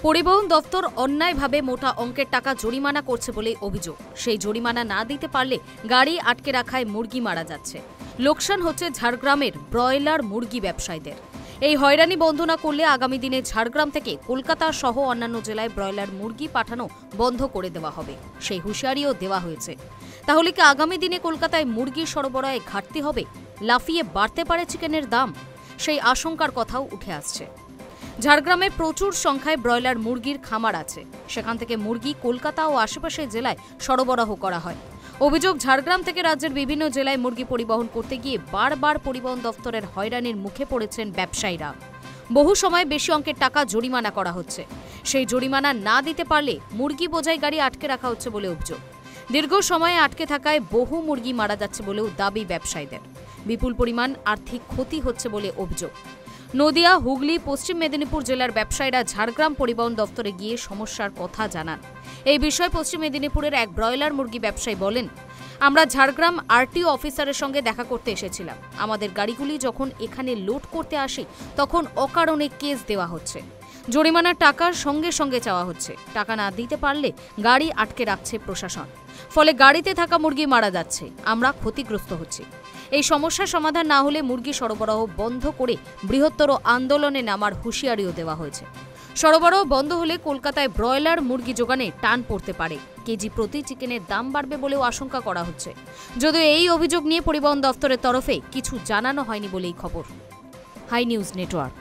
পরিবহন দপ্তর অন্যায়ভাবে মোটা অঙ্কের টাকা জরিমানা করছে বলে অভিযোগ। সেই জরিমানা না দিতে পারলে গাড়ি আটকে রাখায় মুরগি মারা যাচ্ছে। লোকসান হচ্ছে ঝাড়গ্রামের ব্রয়লার মুরগি ব্যবসায়ীদের। এই হয়রানি বন্ধ না করলে আগামী দিনে ঝাড়গ্রাম থেকে কলকাতা সহ অন্যান্য জেলায় ব্রয়লার মুরগি পাঠানো বন্ধ করে দেওয়া হবে, সেই হুঁশিয়ারিও দেওয়া হয়েছে। তাহলে কি আগামী দিনে কলকাতায় মুরগির সরবরাহে ঘাটতি হবে? লাফিয়ে বাড়তে পারে চিকেনের দাম? সেই আশঙ্কার কথাও উঠে আসছে। ঝাড়গ্রামে প্রচুর সংখ্যায় ব্রয়লার মুরগির খামার আছে। সেখান থেকে মুরগি কলকাতা ও আশেপাশের জেলায় সরবরাহ করা হয়। অভিযোগ, ঝাড়গ্রাম থেকে রাজ্যের বিভিন্ন জেলায় মুরগি পরিবহন করতে গিয়ে বারবার পরিবহন দপ্তরের হয়রানির মুখে পড়েছেন ব্যবসায়ীরা। বহু সময় বেশি অঙ্কের টাকা জরিমানা করা হচ্ছে। সেই জরিমানা না দিতে পারলে মুরগি বোঝাই গাড়ি আটকে রাখা হচ্ছে বলে অভিযোগ। দীর্ঘ সময়ে আটকে থাকায় বহু মুরগি মারা যাচ্ছে বলেও দাবি ব্যবসায়ীদের। বিপুল পরিমাণ আর্থিক ক্ষতি হচ্ছে বলে অভিযোগ। নদিয়া, হুগলি, পশ্চিম মেদিনীপুর জেলার ব্যবসায়ীরা ঝাড়গ্রাম পরিবহন দপ্তরে গিয়ে সমস্যার কথা জানান। এই বিষয়ে পশ্চিম মেদিনীপুরের এক ব্রয়লার মুরগি ব্যবসায়ী বলেন, আমরা ঝাড়গ্রাম আরটিও অফিসারের সঙ্গে দেখা করতে এসেছিলাম। আমাদের গাড়িগুলি যখন এখানে লোড করতে আসি তখন অকারণে কেস দেওয়া হচ্ছে। জরিমানার টাকার সঙ্গে সঙ্গে চাওয়া হচ্ছে। টাকা না দিতে পারলে গাড়ি আটকে রাখছে প্রশাসন। ফলে গাড়িতে থাকা মুরগি মারা যাচ্ছে, আমরা ক্ষতিগ্রস্ত হচ্ছি। এই সমস্যার সমাধান না হলে মুরগি সরবরাহ বন্ধ করে বৃহত্তর আন্দোলনে নামার হুঁশিয়ারিও দেওয়া হয়েছে। সরবরাহ বন্ধ হলে কলকাতায় ব্রয়লার মুরগি যোগানে টান পড়তে পারে। কেজি প্রতি চিকেনের দাম বাড়বে বলেও আশঙ্কা করা হচ্ছে। যদিও এই অভিযোগ নিয়ে পরিবহন দফতরের তরফে কিছু জানানো হয়নি বলেই খবর। High News network.